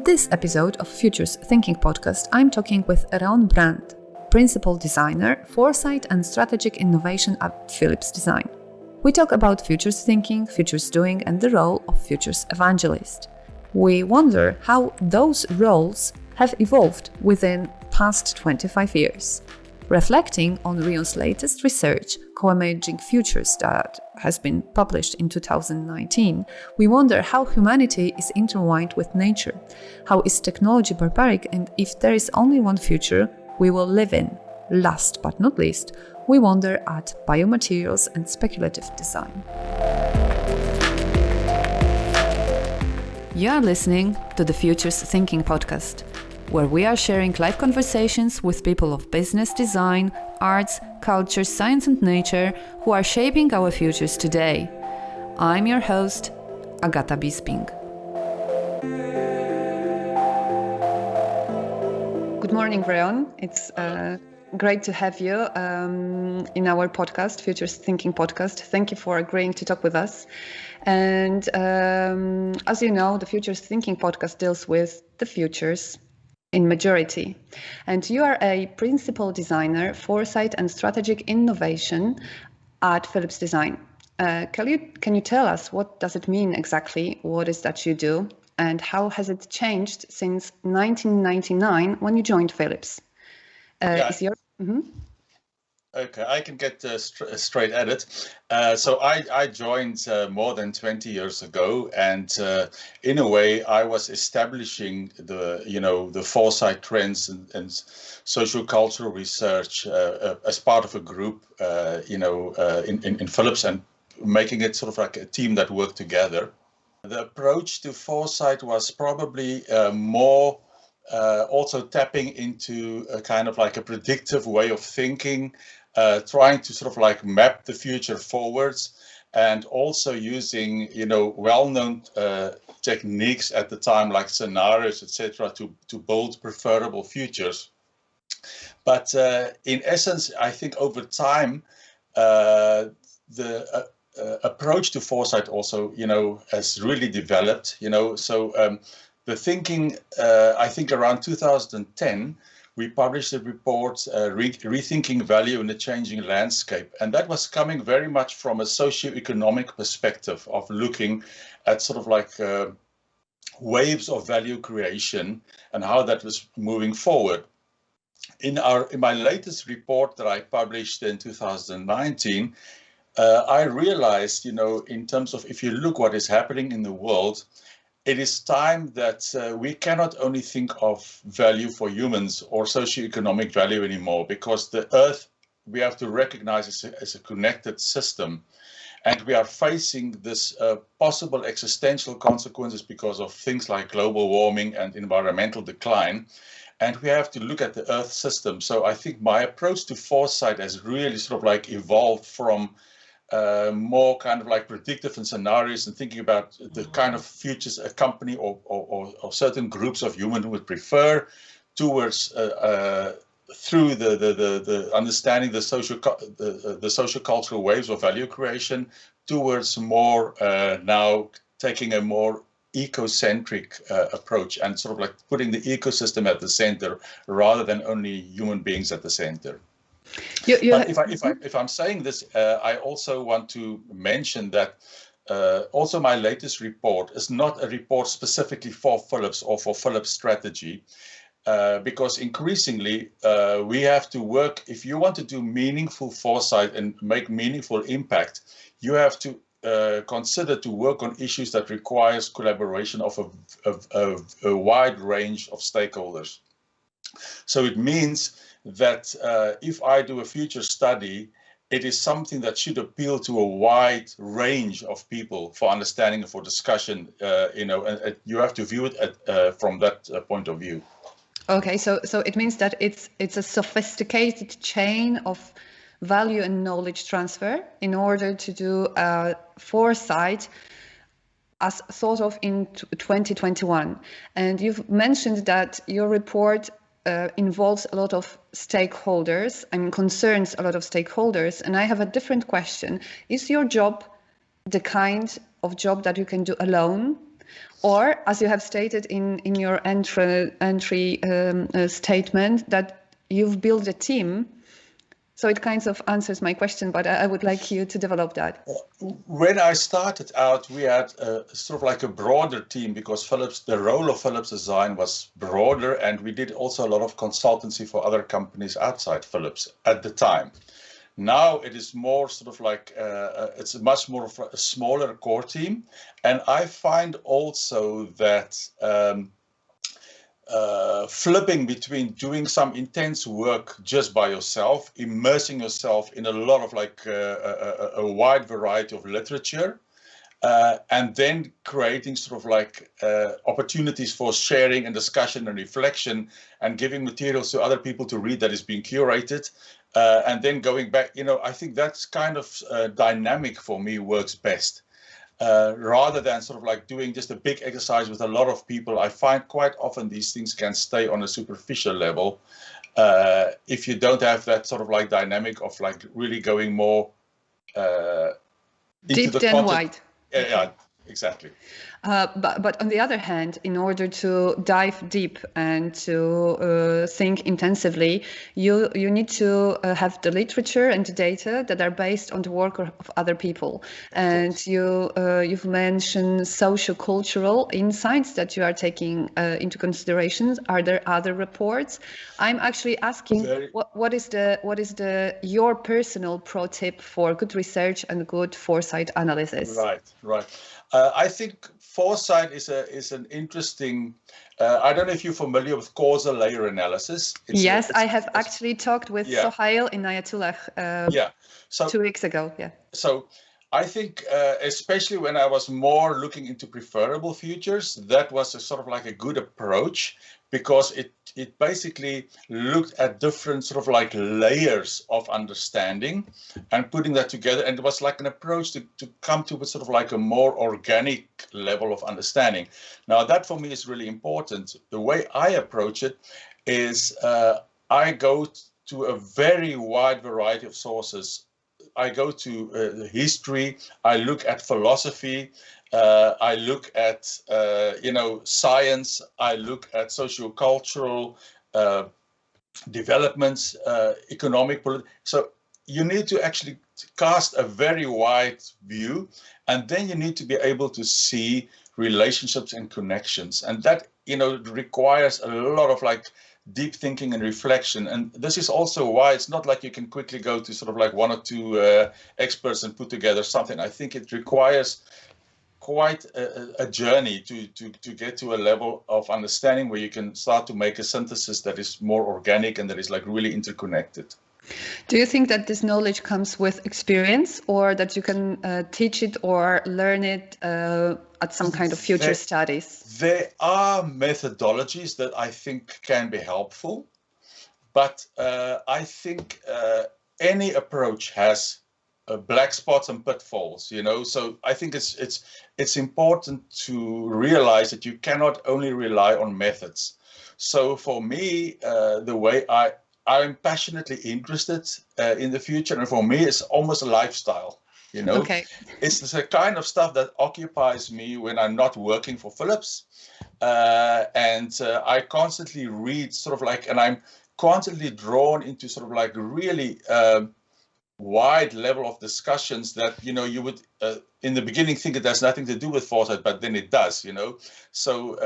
In this episode of Futures Thinking podcast, I'm talking with Reon Brand, Principal Designer, Foresight and Strategic Innovation at Philips Design. We talk about futures thinking, futures doing, and the role of futures evangelist. We wonder how those roles have evolved within past 25 years. Reflecting on Reon's latest research, Coemerging Futures, that has been published in 2019, we wonder how humanity is intertwined with nature, how is technology barbaric, and if there is only one future we will live in. Last but not least, we wonder at biomaterials and speculative design. You are listening to the Futures Thinking podcast, where we are sharing live conversations with people of business, design, arts, culture, science and nature who are shaping our futures today. I'm your host, Agata Bisping. Good morning, Reon. It's great to have you in our podcast, Futures Thinking podcast. Thank you for agreeing to talk with us. And as you know, the Futures Thinking podcast deals with the futures in majority. And you are a principal designer, foresight and strategic innovation at Philips Design. Can you tell us what does it mean exactly? What is that you do? And how has it changed since 1999 when you joined Philips? Okay, I can get straight at it. So I joined more than 20 years ago, and in a way, I was establishing the foresight trends and social cultural research as part of a group, in Philips, and making it sort of like a team that worked together. The approach to foresight was probably more also tapping into a kind of like a predictive way of thinking. Trying to sort of like map the future forwards, and also using well-known techniques at the time, like scenarios, etc., to build preferable futures. But in essence, I think over time the approach to foresight also has really developed. The thinking, I think around 2010. We published a report, Rethinking Value in a Changing Landscape. And that was coming very much from a socio-economic perspective of looking at sort of like waves of value creation and how that was moving forward. In my latest report that I published in 2019, I realized, in terms of if you look what is happening in the world, it is time that we cannot only think of value for humans or socioeconomic value anymore, because the Earth, we have to recognize as a connected system. And we are facing this possible existential consequences because of things like global warming and environmental decline. And we have to look at the Earth system. So I think my approach to foresight has really sort of like evolved from more kind of like predictive and scenarios and thinking about the kind of futures a company or certain groups of humans would prefer, towards through the understanding the social cultural waves of value creation, towards more now taking a more ecocentric approach and sort of like putting the ecosystem at the center rather than only human beings at the center. But if I'm saying this, I also want to mention that also my latest report is not a report specifically for Philips or for Philips strategy, because increasingly we have to work. If you want to do meaningful foresight and make meaningful impact, you have to consider to work on issues that requires collaboration of a wide range of stakeholders. So it means that if I do a future study, it is something that should appeal to a wide range of people for understanding and for discussion, and you have to view it from that point of view. Okay, so it means that it's a sophisticated chain of value and knowledge transfer in order to do foresight as sort of in 2021. And you've mentioned that your report involves a lot of stakeholders, concerns a lot of stakeholders. And I have a different question. Is your job the kind of job that you can do alone? Or, as you have stated in your entry statement, that you've built a team. So it kind of answers my question, but I would like you to develop that. When I started out, we had sort of like a broader team because the role of Philips Design was broader, and we did also a lot of consultancy for other companies outside Philips at the time. Now it is more sort of like, it's much more of a smaller core team. And I find also that flipping between doing some intense work just by yourself, immersing yourself in a lot of like a wide variety of literature, and then creating sort of like opportunities for sharing and discussion and reflection and giving materials to other people to read that is being curated. And then going back, I think that's kind of dynamic for me works best. Rather than sort of like doing just a big exercise with a lot of people. I find quite often these things can stay on a superficial level if you don't have that sort of like dynamic of like really going more into deep the and content. wide. Yeah, exactly. But on the other hand, in order to dive deep and to think intensively, you need to have the literature and the data that are based on the work of other people. And you've mentioned socio-cultural insights that you are taking into consideration. Are there other reports? I'm actually asking what is your personal pro tip for good research and good foresight analysis? Right. I think foresight is an interesting. I don't know if you're familiar with causal layer analysis. Yes, I have actually talked with Sohail in Ayatollah 2 weeks ago. Yeah. So I think, especially when I was more looking into preferable futures, that was a sort of like a good approach because it basically looked at different sort of like layers of understanding and putting that together. And it was like an approach to come to sort of like a more organic level of understanding. Now, that for me is really important. The way I approach it is I go to a very wide variety of sources. I go to history, I look at philosophy, I look at, science, I look at sociocultural developments, economic, so you need to actually cast a very wide view, and then you need to be able to see relationships and connections. And that, requires a lot of like deep thinking and reflection. And this is also why it's not like you can quickly go to sort of like one or two experts and put together something. I think it requires quite a journey to get to a level of understanding where you can start to make a synthesis that is more organic and that is like really interconnected. Do you think that this knowledge comes with experience, or that you can teach it or learn it at some kind of future studies? There are methodologies that I think can be helpful, but I think any approach has black spots and pitfalls, So I think it's important to realize that you cannot only rely on methods. So for me, the way I'm passionately interested in the future, and for me, it's almost a lifestyle. Okay. It's the kind of stuff that occupies me when I'm not working for Philips, and I constantly read sort of like, and I'm constantly drawn into sort of like really wide level of discussions that you would in the beginning think it has nothing to do with foresight, but then it does. So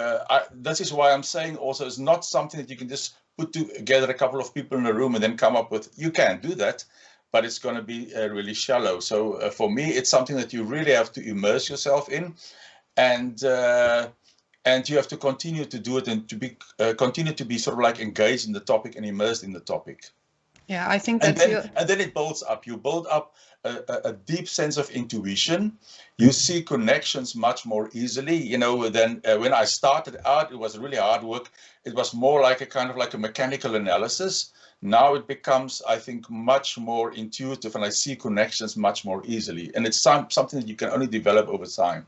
that is why I'm saying also it's not something that you can just put together a couple of people in a room and then come up with. You can do that, but it's going to be really shallow. So for me, it's something that you really have to immerse yourself in, and you have to continue to do it and to be continue to be sort of like engaged in the topic and immersed in the topic. Yeah, I think that's and then it builds up. You build up a deep sense of intuition. You see connections much more easily. Than when I started out, it was really hard work. It was more like a kind of like a mechanical analysis. Now it becomes, I think, much more intuitive, and I see connections much more easily. And it's something that you can only develop over time.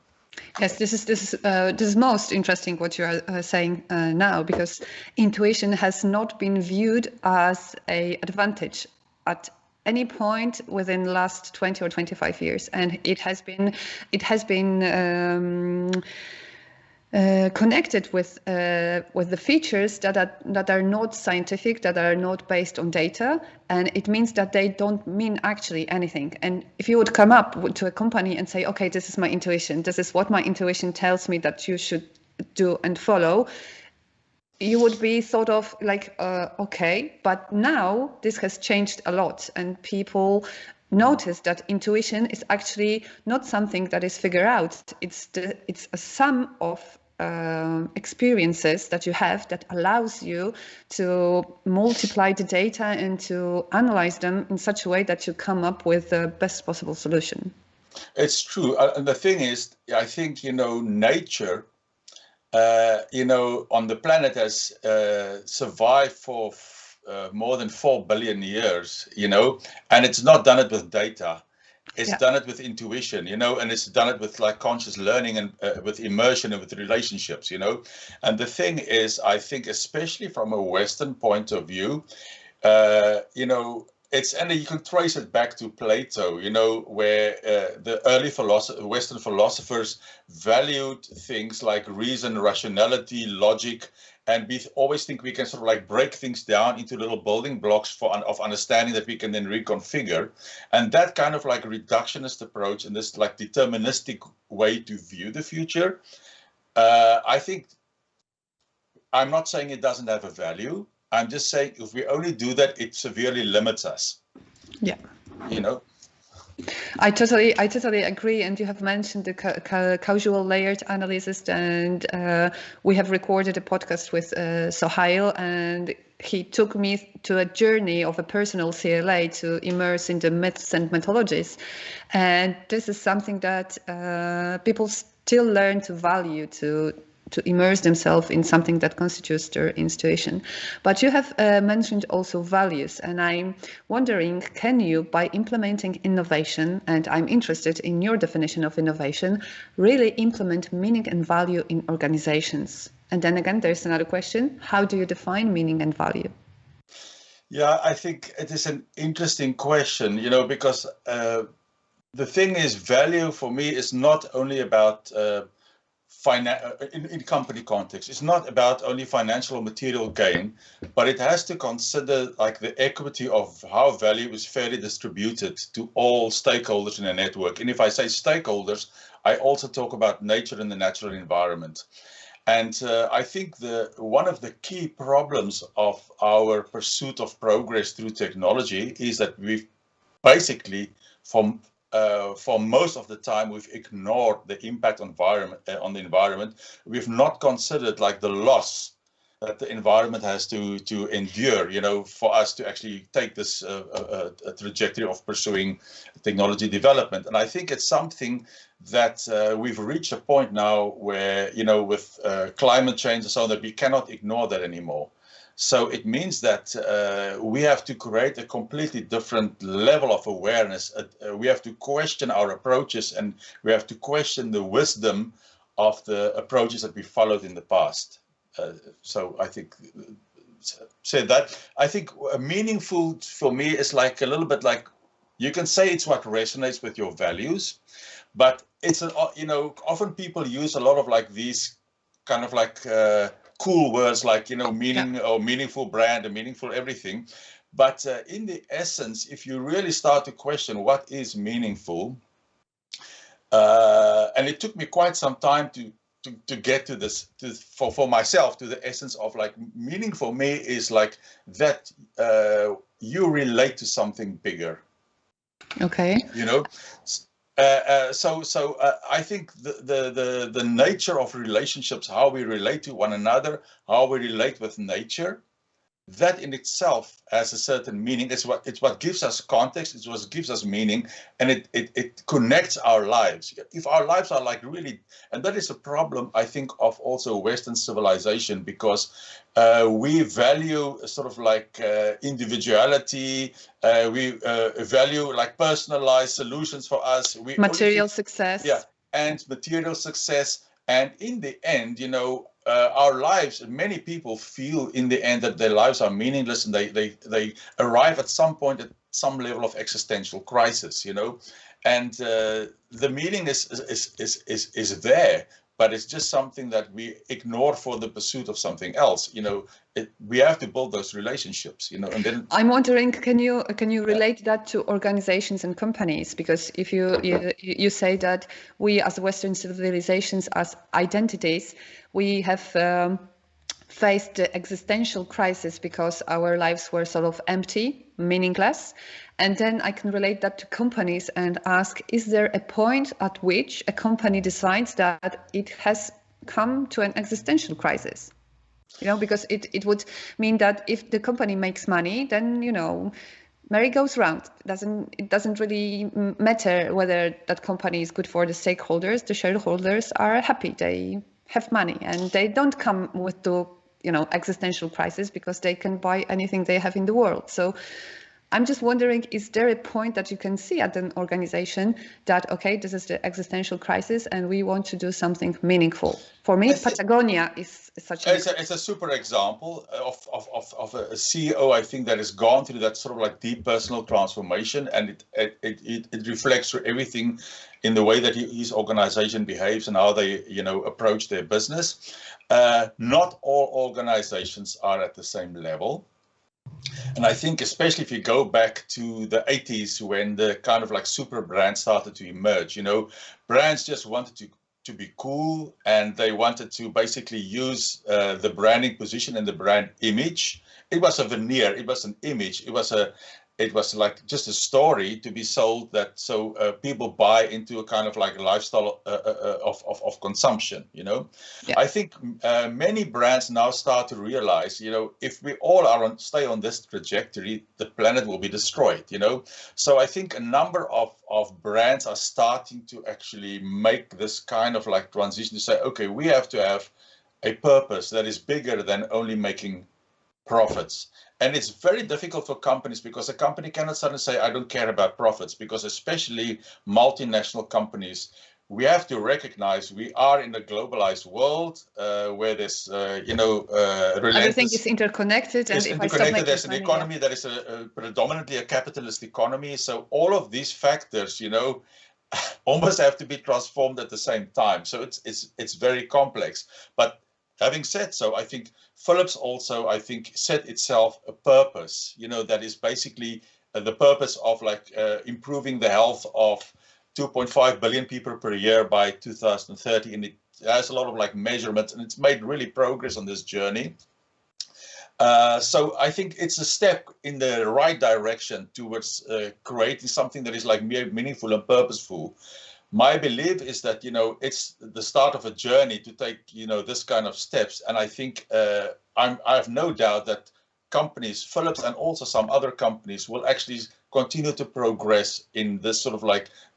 Yes, this is most interesting what you are saying now, because intuition has not been viewed as an advantage at any point within the last 20 or 25 years, and it has been connected with the features that are not scientific, that are not based on data, and it means that they don't mean actually anything. And if you would come up to a company and say, okay, this is my intuition, this is what my intuition tells me that you should do and follow, you would be sort of like, okay, but now this has changed a lot, and people notice that intuition is actually not something that is figured out. It's a sum of experiences that you have that allows you to multiply the data and to analyze them in such a way that you come up with the best possible solution. It's true. And the thing is, I think, nature, on the planet has survived for more than 4 billion years, and it's not done it with data. It's done it with intuition, and it's done it with like conscious learning and with immersion and with relationships, And the thing is, I think, especially from a Western point of view, and you can trace it back to Plato, where the early Western philosophers valued things like reason, rationality, logic, and we always think we can sort of like break things down into little building blocks of understanding that we can then reconfigure. And that kind of like reductionist approach and this like deterministic way to view the future, I think, I'm not saying it doesn't have a value. I'm just saying if we only do that, it severely limits us. Yeah. I totally agree. And you have mentioned the causal layered analysis, and we have recorded a podcast with Sohail, and he took me to a journey of a personal CLA to immerse in the myths and mythologies. And this is something that people still learn to value, to immerse themselves in something that constitutes their intuition. But you have mentioned also values, and I'm wondering, can you, by implementing innovation, and I'm interested in your definition of innovation, really implement meaning and value in organizations? And then again, there's another question: how do you define meaning and value? Yeah, I think it is an interesting question, because the thing is, value for me is not only about in company context, it's not about only financial or material gain, but it has to consider like the equity of how value is fairly distributed to all stakeholders in a network. And if I say stakeholders, I also talk about nature and the natural environment. And I think one of the key problems of our pursuit of progress through technology is that we've basically, for most of the time, we've ignored the impact on the environment. We've not considered like the loss that the environment has to endure, for us to actually take this a trajectory of pursuing technology development. And I think it's something that we've reached a point now where, with climate change and so on, that we cannot ignore that anymore. So it means that we have to create a completely different level of awareness. We have to question our approaches, and we have to question the wisdom of the approaches that we followed in the past. So I think, I think meaningful for me is like a little bit like, you can say it's what resonates with your values, but it's, often people use a lot of like these kind of like, cool words like, meaning or meaningful brand and meaningful everything. But in the essence, if you really start to question what is meaningful, and it took me quite some time to get to this, for myself, to the essence of like meaning for me is like that you relate to something bigger. Okay. So I think the nature of relationships, how we relate to one another, how we relate with nature, that in itself has a certain meaning. It's what gives us context. It's what gives us meaning, and it connects our lives. If our lives are like really, and that is a problem, I think, of also Western civilization, because we value sort of like individuality. We value like personalized solutions for us. Material success. Yeah, and material success. And in the end, our lives, many people feel in the end that their lives are meaningless, and they arrive at some point at some level of existential crisis, and the meaning is there, but it's just something that we ignore for the pursuit of something else. We have to build those relationships, and then I'm wondering, can you relate that to organizations and companies? Because if you say that we as Western civilizations, as identities, we have faced the existential crisis because our lives were sort of empty, meaningless. And then I can relate that to companies and ask, is there a point at which a company decides that it has come to an existential crisis? Because it would mean that if the company makes money, then, merry goes round. It doesn't really matter whether that company is good for the stakeholders. The shareholders are happy. They have money and they don't come with the, existential crisis because they can buy anything they have in the world. So I'm just wondering, is there a point that you can see at an organization that, okay, this is the existential crisis and we want to do something meaningful? For me, Patagonia is such it's a super example of a CEO, I think, that has gone through that sort of like deep personal transformation, and it reflects through everything in the way that his organization behaves and how they, approach their business. Not all organizations are at the same level. And I think especially if you go back to the 80s when the kind of like super brands started to emerge, brands just wanted to be cool, and they wanted to basically use the branding position and the brand image. It was a veneer, it was an image, it was like just a story to be sold, that so people buy into a kind of like lifestyle of consumption. Yeah. I think many brands now start to realize, if we all stay on this trajectory, the planet will be destroyed. So I think a number of brands are starting to actually make this kind of like transition to say, okay, we have to have a purpose that is bigger than only making profits. And it's very difficult for companies, because a company cannot suddenly say, I don't care about profits, because especially multinational companies, we have to recognize we are in a globalized world where there's, everything is interconnected. And if there's an economy that is predominantly a capitalist economy. So all of these factors, almost have to be transformed at the same time. So it's very complex. But having said so, I think Philips also, set itself a purpose, that is basically the purpose of improving the health of 2.5 billion people per year by 2030. And it has a lot of measurements, and it's made really progress on this journey. So I think it's a step in the right direction towards creating something that is meaningful and purposeful. My belief is that, it's the start of a journey to take, this kind of steps. And I think I have no doubt that companies, Philips and also some other companies, will actually continue to progress in this sort of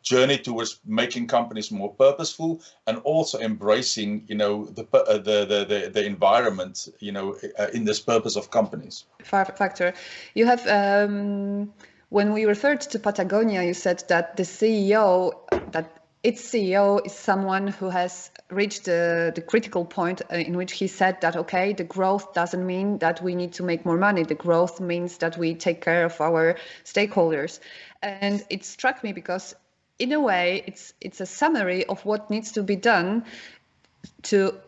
journey towards making companies more purposeful, and also embracing, the environment, in this purpose of companies. Factor. You have, when we referred to Patagonia, you said that its CEO is someone who has reached the critical point in which he said that, okay, the growth doesn't mean that we need to make more money. The growth means that we take care of our stakeholders. And it struck me because, in a way, it's a summary of what needs to be done to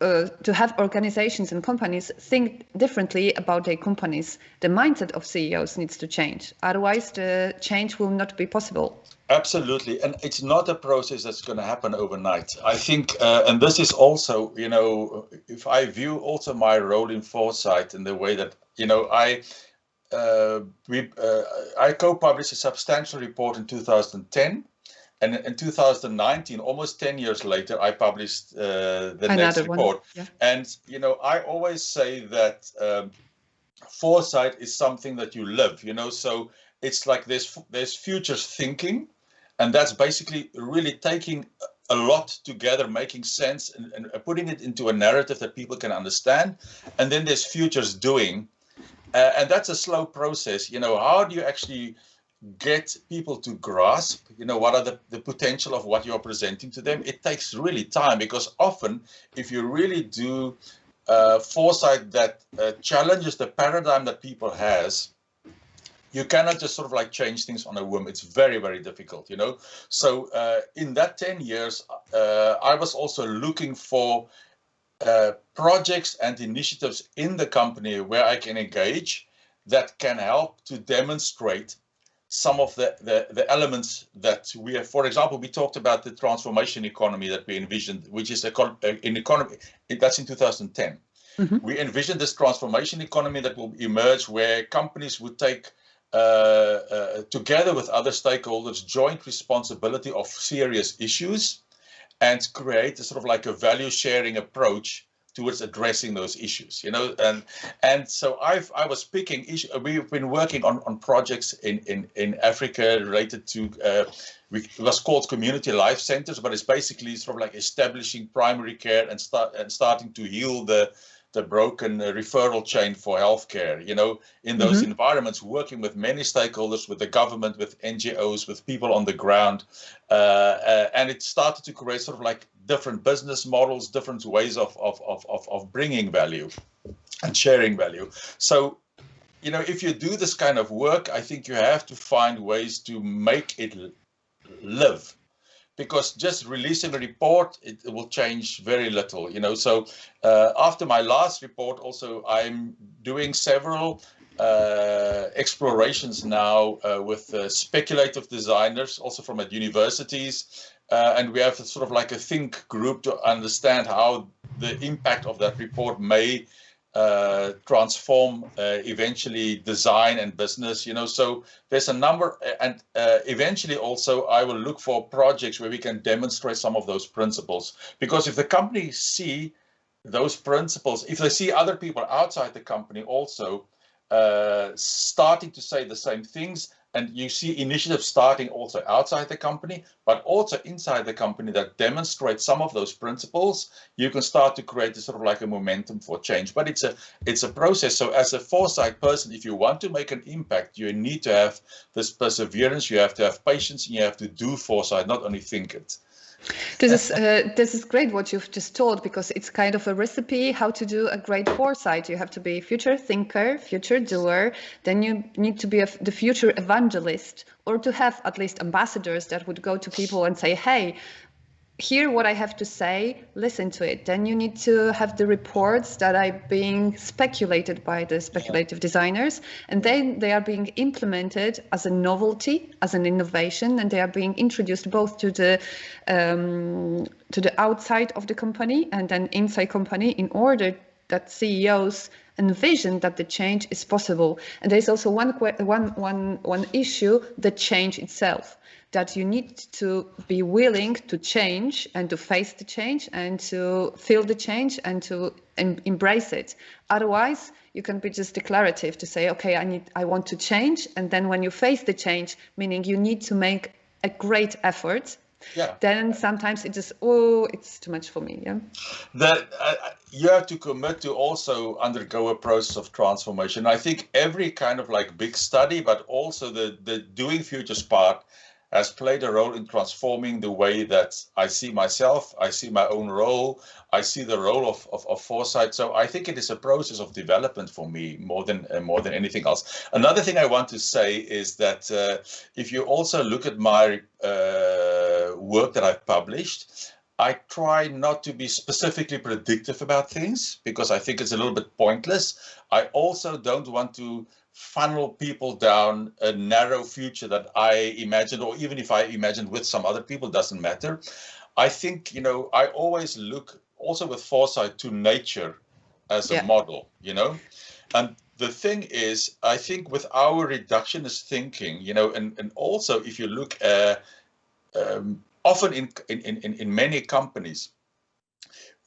have organizations and companies think differently about their companies. The mindset of CEOs needs to change. Otherwise, the change will not be possible. Absolutely. And it's not a process that's going to happen overnight. I think, and this is also, if I view also my role in Foresight in the way that, I co-published a substantial report in 2010. And in 2019, almost 10 years later, I published the next report. Yeah. And, I always say that foresight is something that you live, so it's like there's futures thinking, and that's basically really taking a lot together, making sense and putting it into a narrative that people can understand. And then there's futures doing, and that's a slow process. How do you actually get people to grasp, what are the potential of what you're presenting to them? It takes really time, because often if you really do foresight that challenges the paradigm that people has, You cannot just sort of like change things on a whim. It's very, very difficult, you know. So in that 10 years, I was also looking for projects and initiatives in the company where I can engage that can help to demonstrate some of the elements that we have. For example, we talked about the transformation economy that we envisioned, which is an economy that's in 2010. Mm-hmm. We envisioned this transformation economy that will emerge where companies would take together with other stakeholders joint responsibility of serious issues and create a sort of like a value sharing approach towards addressing those issues, you know. And so I was picking issues. We've been working on projects in Africa related to it was called community life centers, but it's basically sort of like establishing primary care and starting to heal the broken referral chain for healthcare, you know, in those mm-hmm. environments, working with many stakeholders, with the government, with NGOs, with people on the ground. And it started to create sort of like different business models, different ways of bringing value and sharing value. So, you know, if you do this kind of work, I think you have to find ways to make it live. Because just releasing a report, it will change very little, you know. So after my last report, also I'm doing several explorations now with speculative designers, also from at universities, and we have sort of like a think group to understand how the impact of that report may transform eventually design and business, you know. So there's a number, and eventually also I will look for projects where we can demonstrate some of those principles, because if the company see those principles, if they see other people outside the company also starting to say the same things, and you see initiatives starting also outside the company, but also inside the company that demonstrate some of those principles, you can start to create a sort of like a momentum for change. But it's a process. So as a foresight person, if you want to make an impact, you need to have this perseverance, you have to have patience, and you have to do foresight, not only think it. This is great what you've just told, because it's kind of a recipe how to do a great foresight. You have to be a future thinker, future doer, then you need to be the future evangelist, or to have at least ambassadors that would go to people and say, hey, hear what I have to say, listen to it. Then you need to have the reports that are being speculated by the speculative designers, and then they are being implemented as a novelty, as an innovation, and they are being introduced both to the outside of the company and then inside company, in order that CEOs envision that the change is possible. And there's also one issue, the change itself, that you need to be willing to change and to face the change and to feel the change and to embrace it. Otherwise, you can be just declarative to say, okay, I want to change. And then when you face the change, meaning you need to make a great effort, then sometimes it just, it's too much for me. Yeah. That you have to commit to also undergo a process of transformation. I think every kind of like big study, but also the doing futures part, has played a role in transforming the way that I see myself, I see my own role, I see the role of foresight. So I think it is a process of development for me more than anything else. Another thing I want to say is that if you also look at my work that I've published, I try not to be specifically predictive about things, because I think it's a little bit pointless. I also don't want to funnel people down a narrow future that I imagined, or even if I imagined with some other people, doesn't matter. I think, you know, I always look also with foresight to nature as a model, you know. And the thing is, I think with our reductionist thinking, you know, and also if you look often in many companies,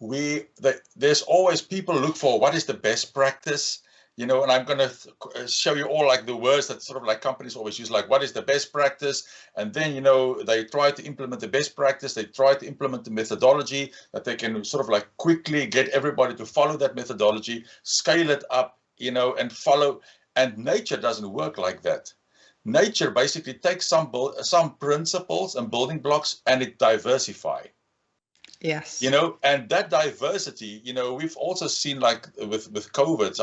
there's always people look for what is the best practice. You know, and I'm going to show you all like the words that sort of like companies always use, like what is the best practice? And then, you know, they try to implement the best practice. They try to implement the methodology that they can sort of like quickly get everybody to follow that methodology, scale it up, you know, and follow. And nature doesn't work like that. Nature basically takes some principles and building blocks and it diversifies. Yes. You know, and that diversity, you know, we've also seen like with COVID,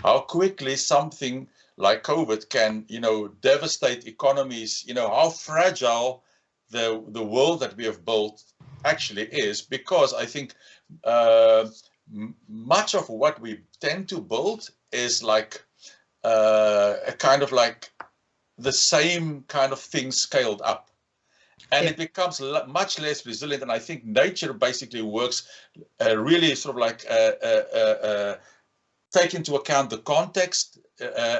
how quickly something like COVID can, devastate economies, how fragile the world that we have built actually is, because I think much of what we tend to build is like a kind of like the same kind of thing scaled up. And it becomes much less resilient. And I think nature basically works really sort of like take into account the context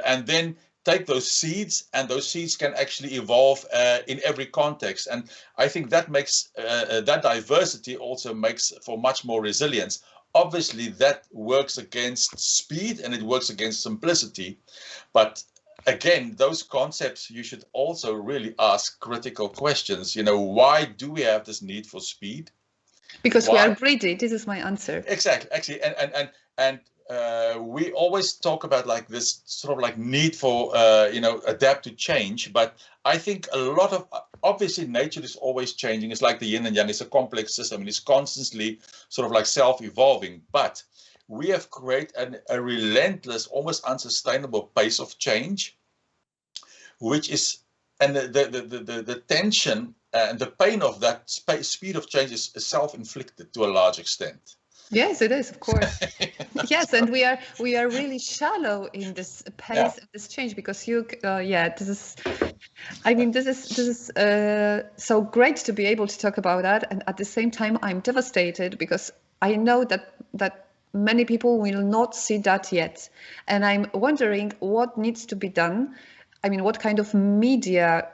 and then take those seeds, and those seeds can actually evolve in every context. And I think that makes that diversity also makes for much more resilience. Obviously, that works against speed and it works against simplicity. But again, those concepts, you should also really ask critical questions. Why do we have this need for speed? Because we are greedy. This is my answer. Exactly. Actually, and we always talk about like this sort of like need for adapt to change. But I think a lot of obviously nature is always changing. It's like the yin and yang. It's a complex system and it's constantly sort of like self-evolving. But we have created a relentless, almost unsustainable pace of change, which is, and the tension and the pain of that speed of change is self-inflicted to a large extent. Yes, it is, of course. Yes, and we are really shallow in this pace of this change, because this is, I mean, this is so great to be able to talk about that, and at the same time, I'm devastated because I know that many people will not see that yet, and I'm wondering what needs to be done. I mean, what kind of media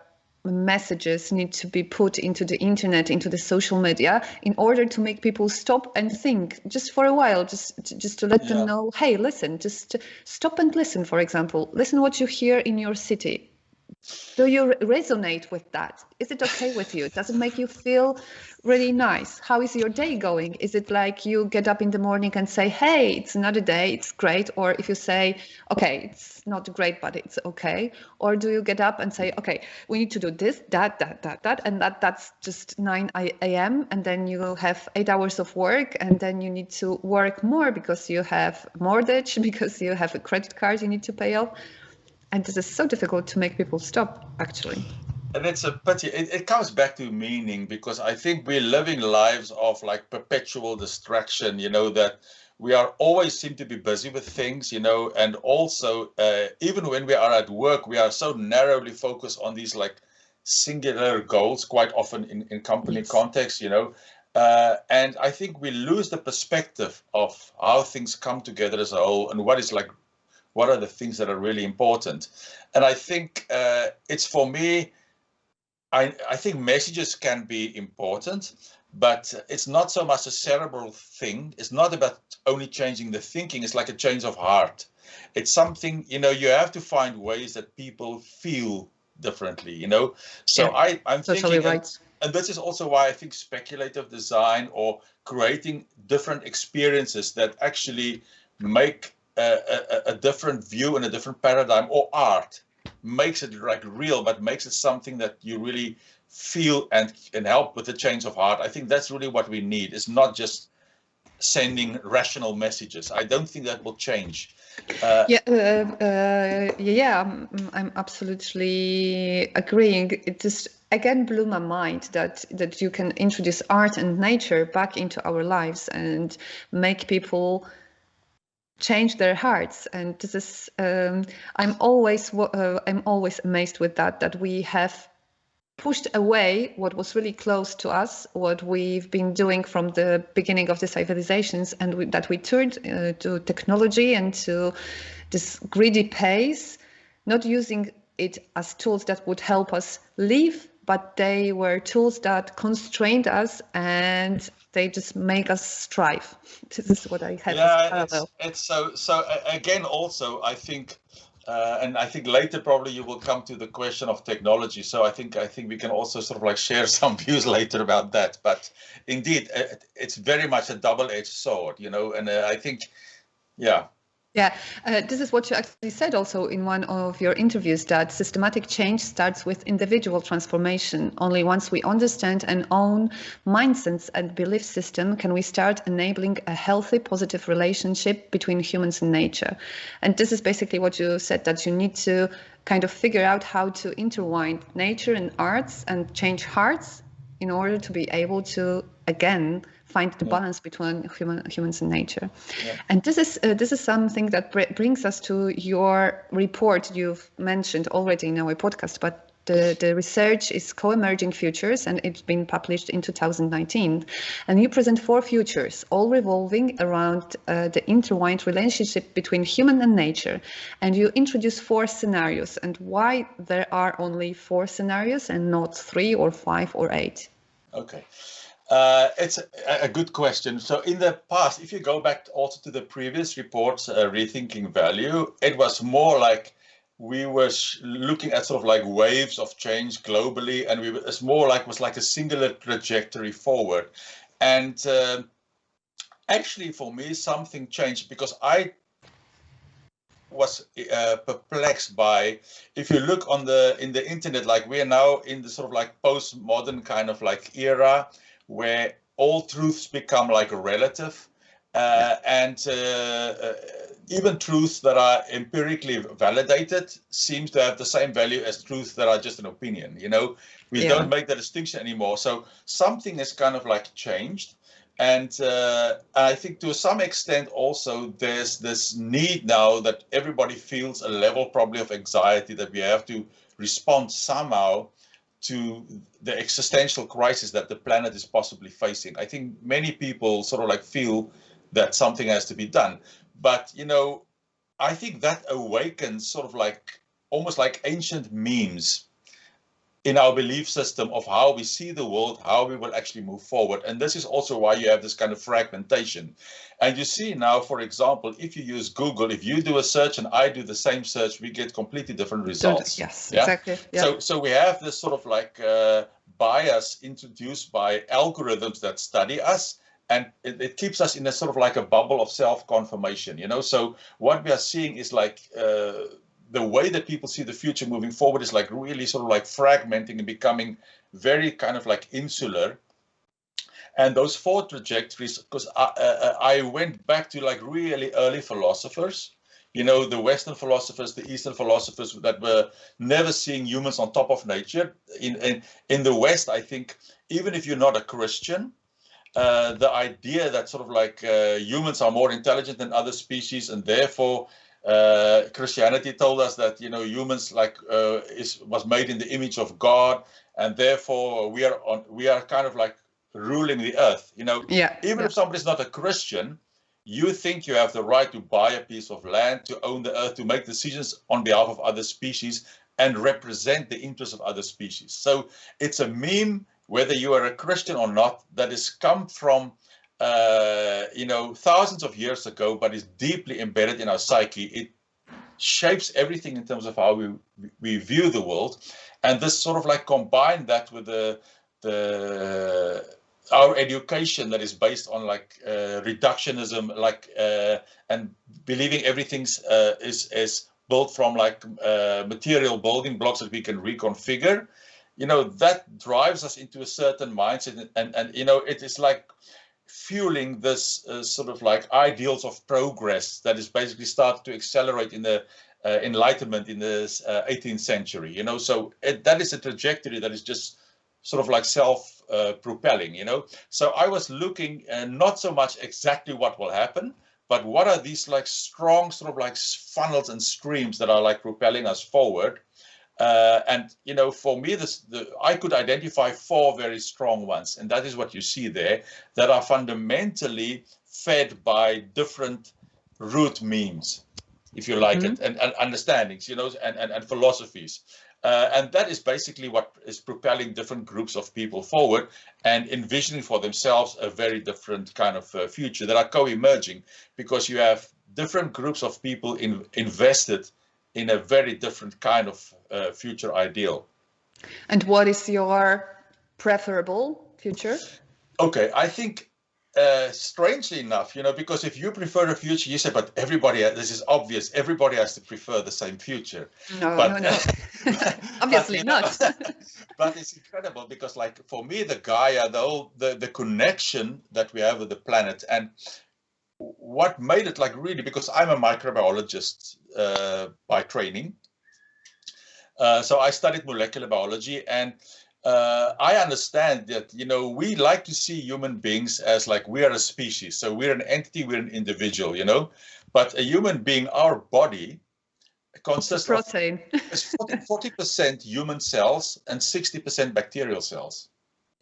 messages need to be put into the internet, into the social media, in order to make people stop and think just for a while, just to let them know, hey, listen, just stop and listen. For example, listen what you hear in your city. Do you resonate with that? Is it okay with you? Does it make you feel really nice? How is your day going? Is it like you get up in the morning and say, hey, it's another day, it's great? Or if you say, okay, it's not great, but it's okay. Or do you get up and say, okay, we need to do this, that, and that's just 9 a.m. and then you have 8 hours of work, and then you need to work more because you have mortgage, because you have a credit card you need to pay off. And this is so difficult to make people stop, actually. And it's a pity. It comes back to meaning, because I think we're living lives of like perpetual distraction, that we are always seem to be busy with things, and also even when we are at work, we are so narrowly focused on these like singular goals, quite often in company context, and I think we lose the perspective of how things come together as a whole, and what are the things that are really important. And I think it's, for me, I think messages can be important, but it's not so much a cerebral thing. It's not about only changing the thinking. It's like a change of heart. It's something, you have to find ways that people feel differently, So I'm totally thinking, right. and this is also why I think speculative design, or creating different experiences that actually make a different view and a different paradigm, or art, makes it like real, but makes it something that you really feel and help with the change of heart. I think that's really what we need. It's not just sending rational messages. I don't think that will change. I'm absolutely agreeing. It just again blew my mind that you can introduce art and nature back into our lives and make people change their hearts. And this is I'm always amazed with that we have pushed away what was really close to us, what we've been doing from the beginning of the civilizations, and that we turned to technology and to this greedy pace, not using it as tools that would help us live, but they were tools that constrained us, and they just make us strive. This is what I have as parallel. It's so again, also, I think, and I think later probably you will come to the question of technology. So I think we can also sort of like share some views later about that. But indeed, it's very much a double-edged sword, and I think, Yeah, this is what you actually said also in one of your interviews, that systematic change starts with individual transformation. Only once we understand and own mindsets and belief system can we start enabling a healthy, positive relationship between humans and nature. And this is basically what you said, that you need to kind of figure out how to intertwine nature and arts and change hearts in order to be able to, again, find the balance between humans and nature. Yeah. And this is something that brings us to your report you've mentioned already in our podcast, but the research is Coemerging Futures, and it's been published in 2019. And you present 4 futures, all revolving around the intertwined relationship between human and nature. And you introduce 4 scenarios, and why there are only 4 scenarios and not 3 or 5 or 8. Okay. It's a good question. So in the past, if you go back also to the previous reports, Rethinking Value, it was more like we were looking at sort of like waves of change globally, and it's more like was like a singular trajectory forward. And actually, for me, something changed because I was perplexed by, if you look on in the internet, like we are now in the sort of like postmodern kind of like era where all truths become like relative, and even truths that are empirically validated seems to have the same value as truths that are just an opinion. You know, we don't make the distinction anymore. So something has kind of like changed. And I think to some extent also there's this need now that everybody feels a level probably of anxiety that we have to respond somehow to the existential crisis that the planet is possibly facing. I think many people sort of like feel that something has to be done. But, you know, I think that awakens sort of like almost like ancient memes in our belief system of how we see the world, how we will actually move forward. And this is also why you have this kind of fragmentation. And you see now, for example, if you use Google, if you do a search and I do the same search, we get completely different results. Yes, yeah? Exactly. Yeah. So we have this sort of like bias introduced by algorithms that study us. And it keeps us in a sort of like a bubble of self-confirmation, you know. So what we are seeing is like the way that people see the future moving forward is like really sort of like fragmenting and becoming very kind of like insular. And those 4 trajectories, because I went back to like really early philosophers, you know, the Western philosophers, the Eastern philosophers that were never seeing humans on top of nature. In the West, I think, even if you're not a Christian, the idea that sort of like humans are more intelligent than other species, and therefore Christianity told us that, you know, humans like was made in the image of God, and therefore we are kind of like ruling the earth. You know, even if somebody's not a Christian, you think you have the right to buy a piece of land, to own the earth, to make decisions on behalf of other species, and represent the interests of other species. So it's a meme, whether you are a Christian or not, that has come from, you know, thousands of years ago, but is deeply embedded in our psyche. It shapes everything in terms of how we view the world. And this sort of like combine that with our education that is based on like reductionism, like and believing everything's is built from like material building blocks that we can reconfigure. You know, that drives us into a certain mindset, and you know, it is like fueling this sort of like ideals of progress that is basically started to accelerate in the Enlightenment in the 18th century. You know, so that is a trajectory that is just sort of like self-propelling. You know, so I was looking not so much exactly what will happen, but what are these like strong sort of like funnels and streams that are like propelling us forward. And, you know, for me, I could identify 4 very strong ones. And that is what you see there, that are fundamentally fed by different root memes, if you like it, and understandings, you know, and philosophies. And that is basically what is propelling different groups of people forward and envisioning for themselves a very different kind of future that are co-emerging, because you have different groups of people invested in a very different kind of future ideal. And what is your preferable future? Okay, I think strangely enough, because if you prefer a future, you say, but this is obvious, everybody has to prefer the same future. No, But, no. Obviously not. But it's incredible because, like, for me, the Gaia, the connection that we have with the planet, and what made it, like, really, because I'm a microbiologist by training. So I studied molecular biology, and I understand that, we like to see human beings as like we are a species. So we're an entity, we're an individual, but a human being, our body consists of 40% human cells and 60% bacterial cells.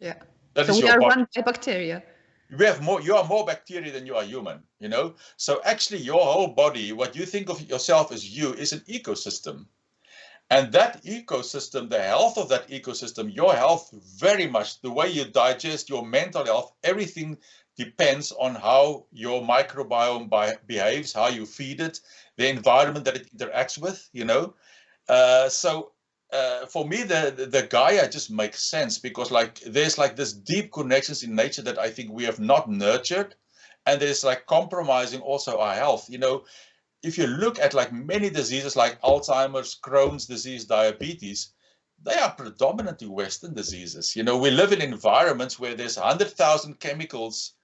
Yeah. That so is we your are body. run by bacteria. You are more bacteria than you are human, So actually your whole body, what you think of yourself as you, is an ecosystem. And that ecosystem, the health of that ecosystem, your health, very much the way you digest, your mental health, everything depends on how your microbiome behaves, how you feed it, the environment that it interacts with, So for me, the Gaia just makes sense because, like, there's like this deep connections in nature that I think we have not nurtured, and there's like compromising also our health, If you look at like many diseases like Alzheimer's, Crohn's disease, diabetes, they are predominantly Western diseases. We live in environments where there's 100,000 chemicals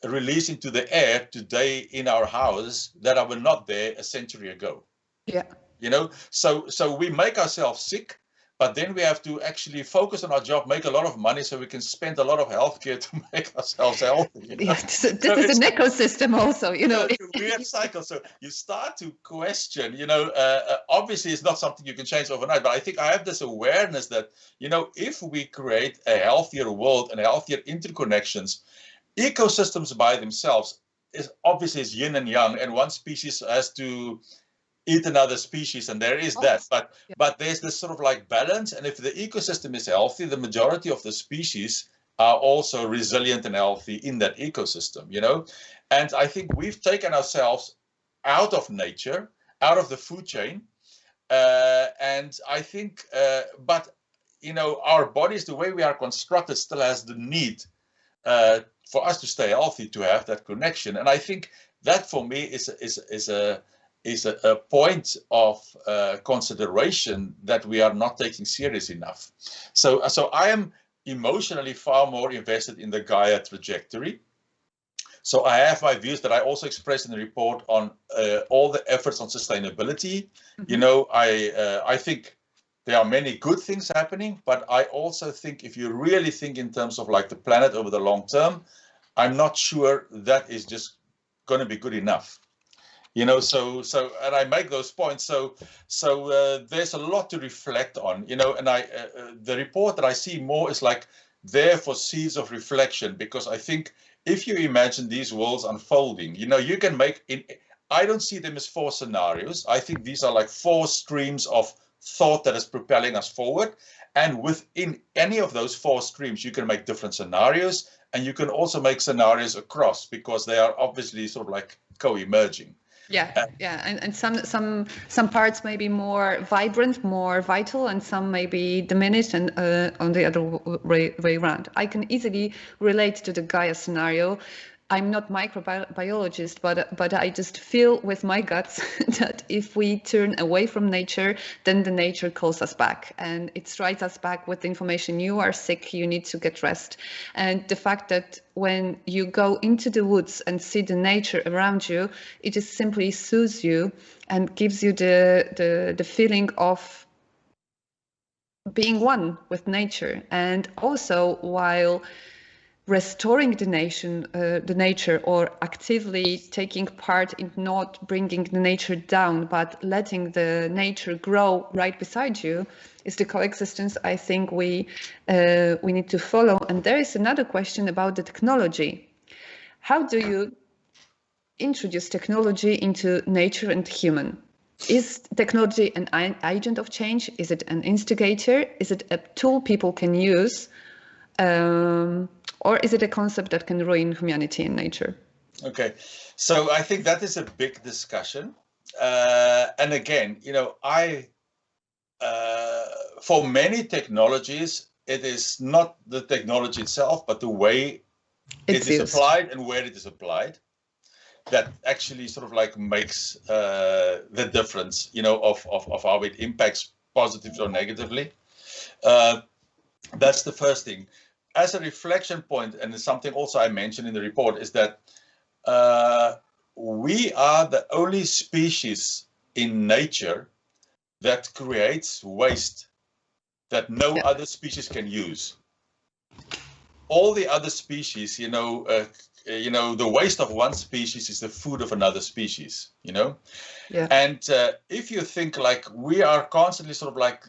released into the air today in our houses that were not there a century ago. Yeah. So we make ourselves sick, but then we have to actually focus on our job, make a lot of money so we can spend a lot of healthcare to make ourselves healthy. Yeah, this is an ecosystem also, It's a weird cycle. So you start to question, obviously it's not something you can change overnight, but I think I have this awareness that, if we create a healthier world and healthier interconnections, ecosystems by themselves is yin and yang, and one species has to eat another species, and there is that, but there's this sort of like balance, and if the ecosystem is healthy, the majority of the species are also resilient and healthy in that ecosystem, and I think we've taken ourselves out of nature, out of the food chain, and I think but our bodies, the way we are constructed, still has the need for us to stay healthy, to have that connection, and I think that for me is a point of consideration that we are not taking serious enough. So I am emotionally far more invested in the Gaia trajectory. So I have my views that I also expressed in the report on all the efforts on sustainability. Mm-hmm. I think there are many good things happening, but I also think if you really think in terms of like the planet over the long term, I'm not sure that is just going to be good enough. So and I make those points. So there's a lot to reflect on, and the report that I see more is like there for seeds of reflection, because I think if you imagine these worlds unfolding, you can I don't see them as 4 scenarios. I think these are like 4 streams of thought that is propelling us forward. And within any of those 4 streams, you can make different scenarios, and you can also make scenarios across, because they are obviously sort of like co-emerging. Yeah, and some parts may be more vibrant, more vital, and some may be diminished, and on the other way around. I can easily relate to the Gaia scenario. I'm not microbiologist, but I just feel with my guts that if we turn away from nature, then the nature calls us back, and it strikes us back with the information: you are sick, you need to get rest. And the fact that when you go into the woods and see the nature around you, it just simply soothes you and gives you the feeling of being one with nature. And also, while restoring the nature, or actively taking part in not bringing the nature down, but letting the nature grow right beside you, is the coexistence I think we need to follow. And there is another question about the technology. How do you introduce technology into nature and human? Is technology an agent of change? Is it an instigator? Is it a tool people can use? Or is it a concept that can ruin humanity and nature? Okay, so I think that is a big discussion. And again, for many technologies, it is not the technology itself, but the way it is applied and where it is applied, that actually sort of like makes the difference, of how it impacts positively or negatively. That's the first thing. As a reflection point, and it's something also I mentioned in the report, is that we are the only species in nature that creates waste that no other species can use. All the other species, the waste of one species is the food of another species, Yeah. And if you think like we are constantly sort of like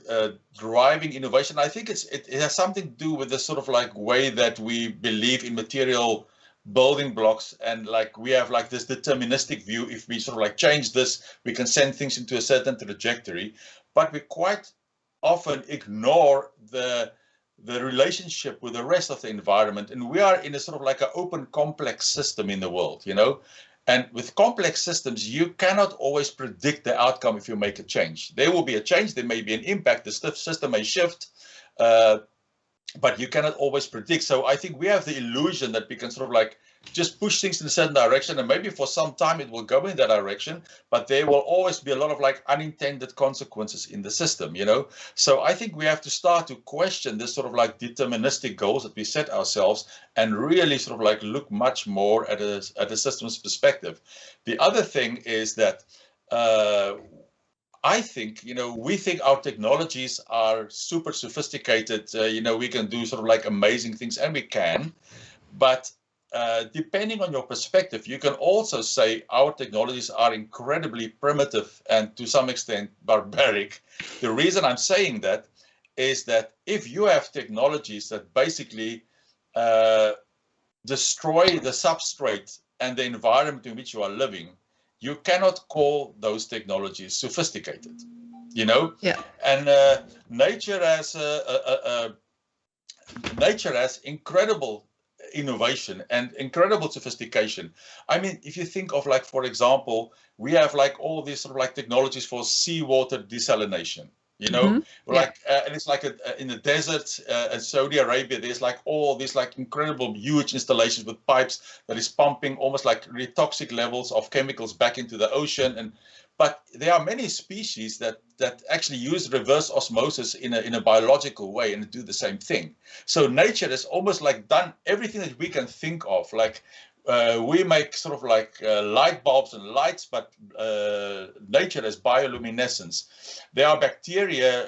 driving innovation, I think it has something to do with the sort of like way that we believe in material building blocks, and like we have like this deterministic view. If we sort of like change this, we can send things into a certain trajectory, but we quite often ignore the relationship with the rest of the environment. And we are in a sort of like an open, complex system in the world, And with complex systems, you cannot always predict the outcome if you make a change. There will be a change, there may be an impact, the system may shift, but you cannot always predict. So I think we have the illusion that we can sort of like just push things in a certain direction, and maybe for some time it will go in that direction, but there will always be a lot of like unintended consequences in the system, So I think we have to start to question this sort of like deterministic goals that we set ourselves, and really sort of like look much more at a systems perspective. The other thing is that I think, we think our technologies are super sophisticated. We can do sort of like amazing things, and we can. But depending on your perspective, you can also say our technologies are incredibly primitive and to some extent barbaric. The reason I'm saying that is that if you have technologies that basically destroy the substrate and the environment in which you are living, you cannot call those technologies sophisticated, Yeah. And nature has incredible innovation and incredible sophistication. I mean, if you think of like, for example, we have like all these sort of like technologies for seawater desalination. And it's like in the desert in Saudi Arabia, there's like all these like incredible huge installations with pipes that is pumping almost like really toxic levels of chemicals back into the ocean. But there are many species that actually use reverse osmosis in a biological way and do the same thing. So nature has almost like done everything that we can think of. Like we make sort of like light bulbs and lights, but nature has bioluminescence. There are bacteria,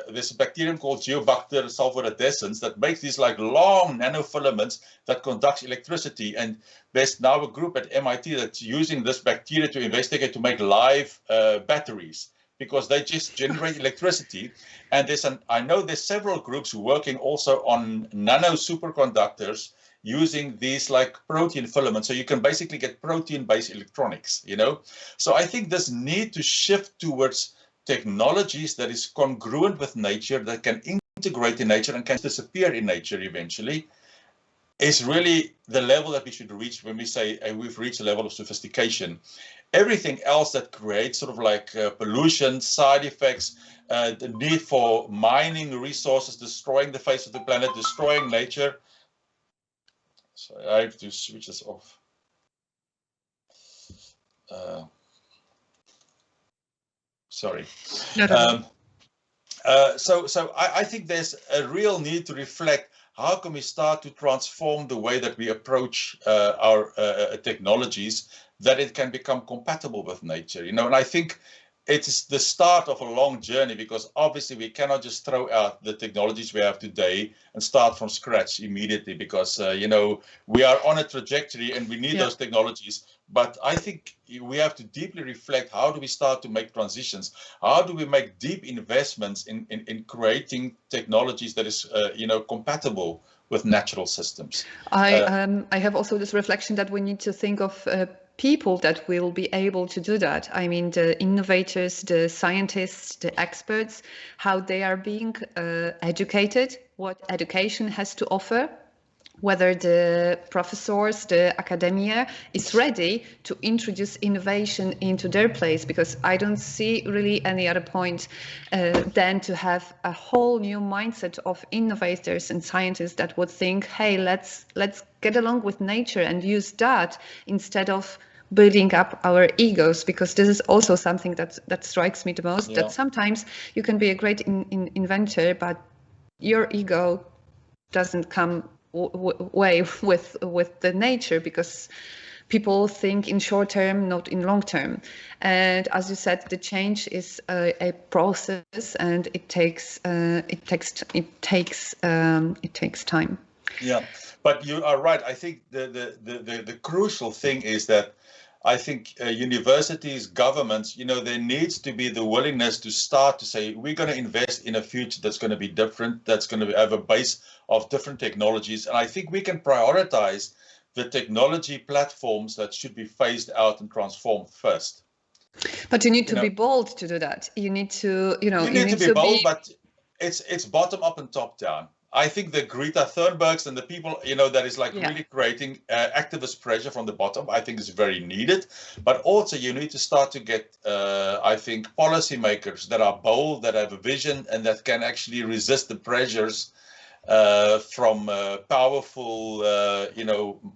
there's a bacterium called Geobacter sulfuridescens that makes these like long nanofilaments that conducts electricity. And there's now a group at MIT that's using this bacteria to investigate to make live batteries, because they just generate electricity. And I know there's several groups working also on nano superconductors using these like protein filaments. So you can basically get protein-based electronics, So I think this need to shift towards technologies that is congruent with nature, that can integrate in nature and can disappear in nature eventually, is really the level that we should reach when we say we've reached a level of sophistication. Everything else that creates sort of like pollution, side effects, the need for mining resources, destroying the face of the planet, destroying nature. So I have to switch this off. Sorry. So I think there's a real need to reflect, how can we start to transform the way that we approach our technologies, that it can become compatible with nature, And I think it's the start of a long journey, because obviously we cannot just throw out the technologies we have today and start from scratch immediately, because, we are on a trajectory and we need those technologies. But I think we have to deeply reflect, how do we start to make transitions? How do we make deep investments in creating technologies that is, compatible with natural systems? I have also this reflection that we need to think of people that will be able to do that. I mean, the innovators, the scientists, the experts, how they are being educated, what education has to offer. whether the professors, the academia is ready to introduce innovation into their place, because I don't see really any other point than to have a whole new mindset of innovators and scientists that would think, hey, let's get along with nature and use that instead of building up our egos, because this is also something that strikes me the most, that sometimes you can be a great inventor, but your ego doesn't come way with the nature, because people think in short term, not in long term. And as you said, the change is a process, and it takes time. Yeah, but you are right. I think the crucial thing is that I think universities, governments, there needs to be the willingness to start to say, we're going to invest in a future that's going to be different, that's going to have a base of different technologies. And I think we can prioritize the technology platforms that should be phased out and transformed first. But you need to be bold to do that. You need to, you need to be bold, but it's bottom up and top down. I think the Greta Thunbergs and the people, that is like really creating activist pressure from the bottom, I think is very needed. But also you need to start to get, I think, policymakers that are bold, that have a vision, and that can actually resist the pressures from powerful,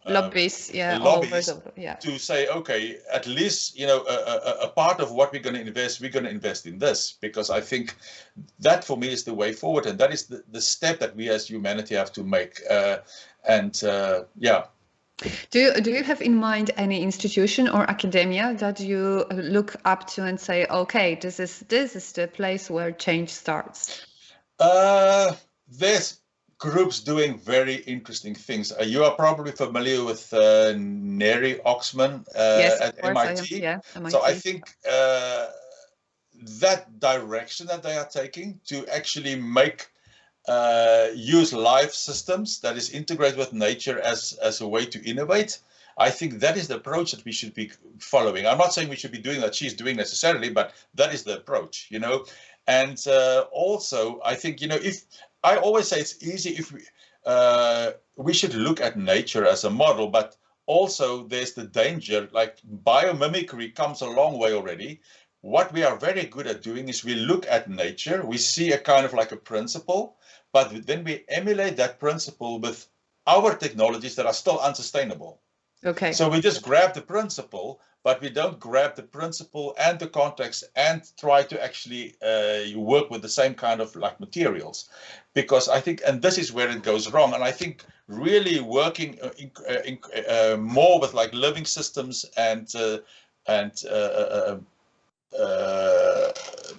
lobbies, lobbies to say, okay, at least, a part of what we're going to invest in this, because I think that for me is the way forward, and that is the step that we as humanity have to make. Do you have in mind any institution or academia that you look up to and say, okay, this is the place where change starts? There's groups doing very interesting things. You are probably familiar with Neri Oxman at MIT. MIT. So I think that direction that they are taking to actually use life systems that is integrated with nature as a way to innovate, I think that is the approach that we should be following. I'm not saying we should be doing that she's doing necessarily, but that is the approach, And also, I think, if I always say it's easy if we should look at nature as a model, but also there's the danger, like biomimicry comes a long way already. What we are very good at doing is we look at nature, we see a kind of like a principle, but then we emulate that principle with our technologies that are still unsustainable. Okay. So we just grab the principle, but we don't grab the principle and the context and try to actually work with the same kind of like materials, because I think, and this is where it goes wrong. And I think really working more with like living systems and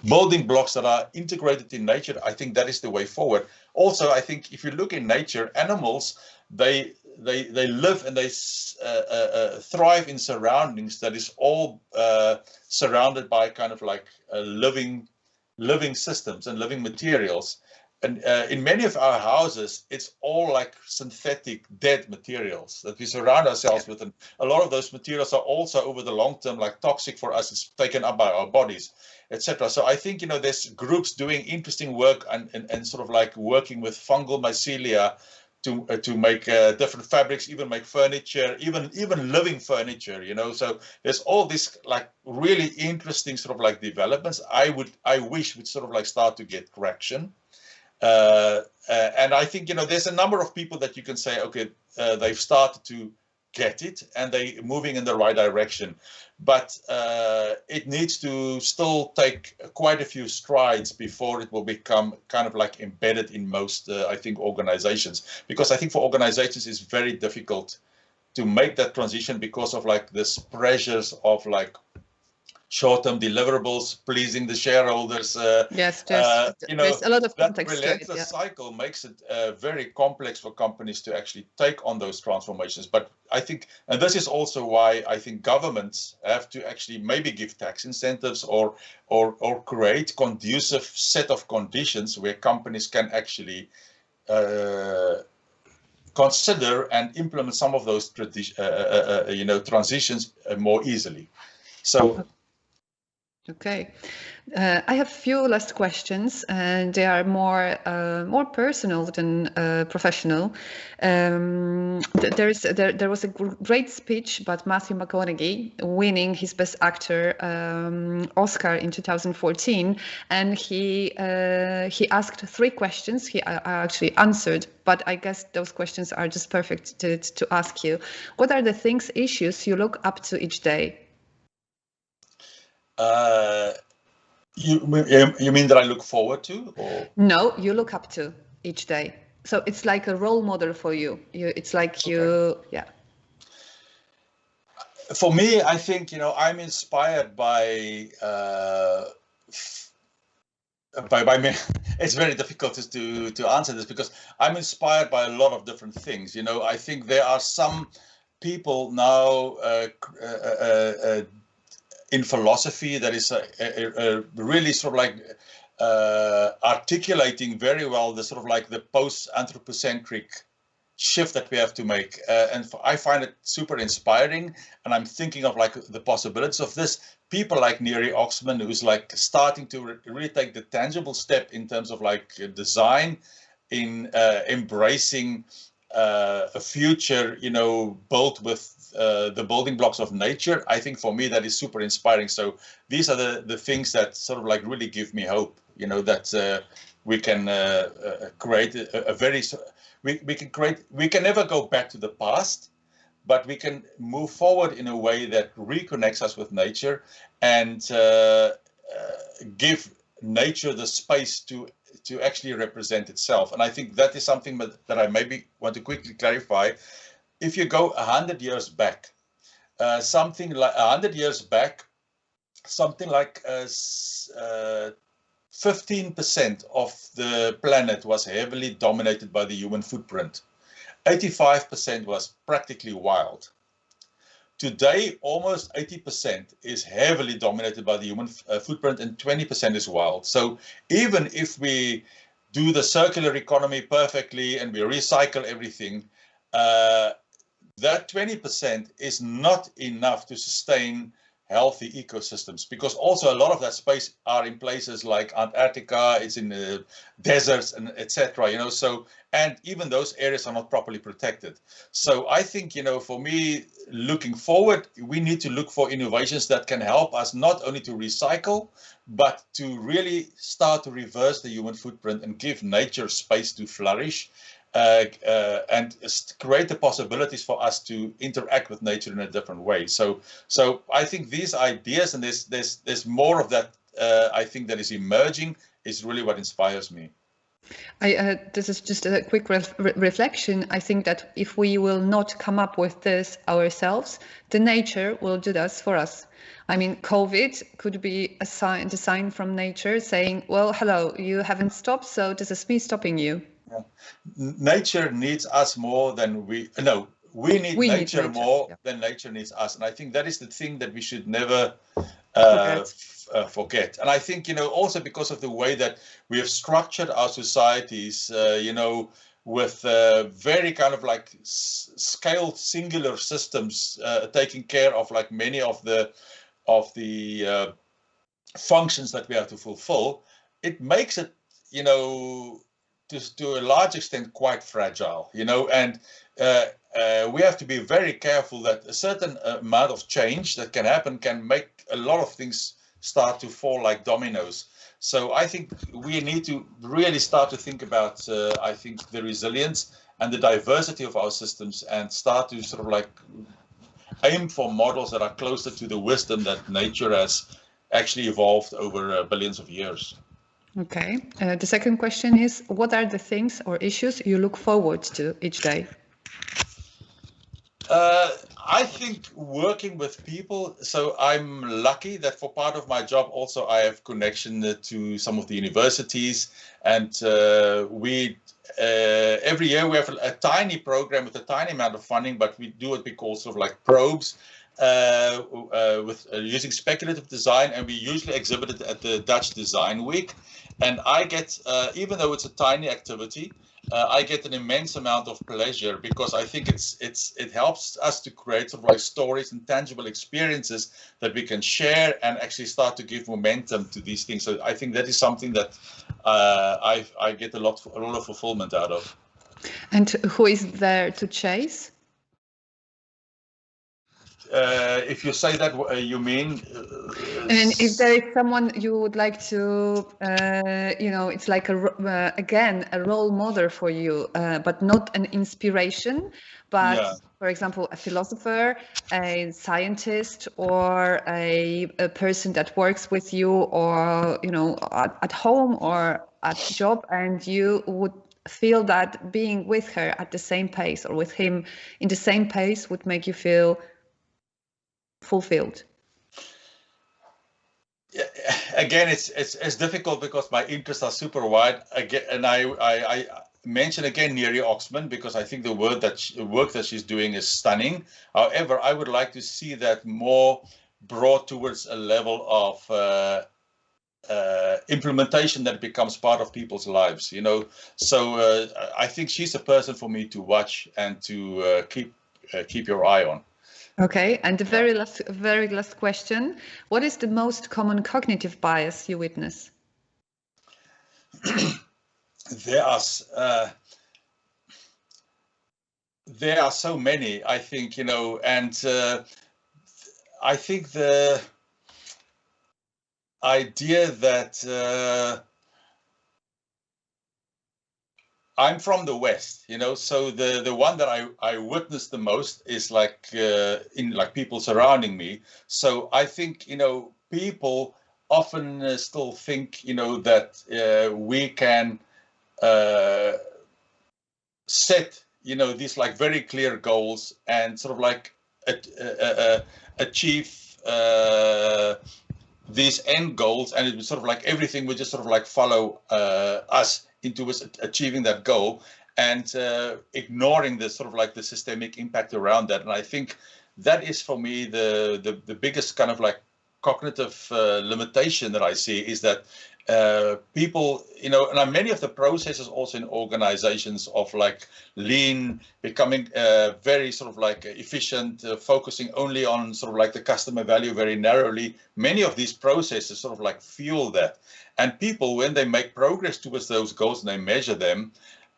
building blocks that are integrated in nature, I think that is the way forward. Also, I think if you look in nature, animals, they live and they thrive in surroundings that is all surrounded by kind of like living systems and living materials. And in many of our houses, it's all like synthetic, dead materials that we surround ourselves with. And a lot of those materials are also over the long term, like toxic for us. It's taken up by our bodies, etc. So I think, there's groups doing interesting work and sort of like working with fungal mycelia to make different fabrics, even make furniture, even living furniture, So there's all this like really interesting sort of like developments. I wish would sort of like start to get traction. And I think, there's a number of people that you can say, okay, they've started to get it and they're moving in the right direction. But it needs to still take quite a few strides before it will become kind of like embedded in most, I think, organizations. Because I think for organizations, it's very difficult to make that transition because of like this pressures of like short-term deliverables, pleasing the shareholders. There's a lot of context to it. That cycle makes it very complex for companies to actually take on those transformations. But I think, and this is also why I think governments have to actually maybe give tax incentives or create conducive set of conditions where companies can actually consider and implement some of those transitions more easily. So. Okay, I have few last questions, and they are more personal than professional. There was a great speech about Matthew McConaughey winning his Best Actor Oscar in 2014, and he asked three questions. I actually answered, but I guess those questions are just perfect to ask you. What are the things, issues you look up to each day? You mean that I look forward to, or No, you look up to each day. So it's like a role model for you. It's like you, yeah. For me, I think I'm inspired by me. It's very difficult to answer this because I'm inspired by a lot of different things. I think there are some people now in philosophy that is really sort of like articulating very well the sort of like the post-anthropocentric shift that we have to make. I find it super inspiring, and I'm thinking of like the possibilities of this. People like Neri Oxman, who's like starting to really take the tangible step in terms of like design, in embracing a future, built with the building blocks of nature. I think for me that is super inspiring. So these are the things that sort of like really give me hope. That we can create a very we can never go back to the past, but we can move forward in a way that reconnects us with nature and give nature the space to actually represent itself. And I think that is something that I maybe want to quickly clarify. If you go 100 years back, something like 100 years back, something like 15% of the planet was heavily dominated by the human footprint. 85% was practically wild. Today, almost 80% is heavily dominated by the human footprint and 20% is wild. So even if we do the circular economy perfectly and we recycle everything, that 20% is not enough to sustain healthy ecosystems, because also a lot of that space are in places like Antarctica, it's in the deserts and etc. So, and even those areas are not properly protected. So I think, for me, looking forward, we need to look for innovations that can help us not only to recycle, but to really start to reverse the human footprint and give nature space to flourish. And create the possibilities for us to interact with nature in a different way. So I think these ideas, and there's more of that. I think that is emerging, is really what inspires me. This is just a quick reflection. I think that if we will not come up with this ourselves, the nature will do this for us. I mean, COVID could be a sign from nature saying, well, hello, you haven't stopped, so this is me stopping you. Yeah. Nature needs us more than we need nature more than nature needs us, and I think that is the thing that we should never forget. And I think also because of the way that we have structured our societies, with very kind of like scaled singular systems taking care of like many of the functions that we have to fulfill, it makes it to a large extent quite fragile, and we have to be very careful that a certain amount of change that can happen can make a lot of things start to fall like dominoes. So I think we need to really start to think about, I think, the resilience and the diversity of our systems, and start to sort of like aim for models that are closer to the wisdom that nature has actually evolved over billions of years. Okay. The second question is, what are the things or issues you look forward to each day? I think working with people. So I'm lucky that for part of my job also I have connection to some of the universities, and we every year we have a tiny program with a tiny amount of funding, but we do what we call sort of like probes with using speculative design, and we usually exhibit it at the Dutch Design Week. And I get, even though it's a tiny activity, I get an immense amount of pleasure because I think it helps us to create sort of like stories and tangible experiences that we can share and actually start to give momentum to these things. So I think that is something that I get a lot of fulfillment out of. And who is there to chase? If you say that, you mean? And if there is someone you would like to, it's like again a role model for you, but not an inspiration, but for example, a philosopher, a scientist, or a person that works with you, or at home or at job, and you would feel that being with her at the same pace or with him in the same pace would make you feel fulfilled. Yeah, again, it's difficult because my interests are super wide. Again, and I mention again Neri Oxman because I think the work that she's doing is stunning. However, I would like to see that more brought towards a level of implementation that becomes part of people's lives. So I think she's a person for me to watch and to keep your eye on. Okay, and the very last question: what is the most common cognitive bias you witness? There are so many, I think, and I think the idea that I'm from the West, so the one that I witness the most is in people surrounding me. So I think, people often still think, that we can set, these very clear goals and sort of achieve these end goals, and it was sort of everything would just sort of follow us into achieving that goal, and ignoring the sort of the systemic impact around that. And I think that is for me the biggest kind of cognitive limitation that I see, is that people, and many of the processes also in organizations of lean, becoming very sort of efficient, focusing only on sort of the customer value very narrowly. Many of these processes sort of fuel that. And people, when they make progress towards those goals and they measure them,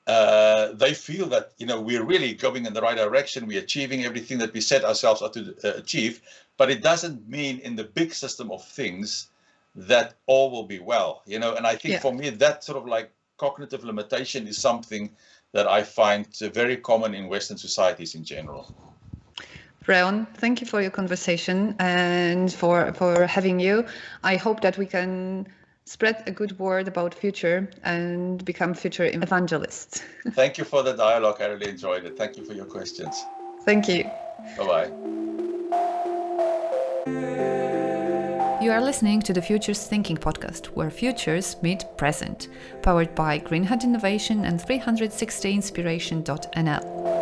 they feel that, we're really going in the right direction. We're achieving everything that we set ourselves up to achieve. But it doesn't mean in the big system of things that all will be well, and I think for me that sort of cognitive limitation is something that I find very common in Western societies in general. Reon, thank you for your conversation and for having you. I hope that we can spread a good word about future and become future evangelists. Thank you for the dialogue. I really enjoyed it. Thank you for your questions. Thank you. Bye-bye. You are listening to the Futures Thinking podcast, where futures meet present, powered by Green Hat Innovation and 360inspiration.nl.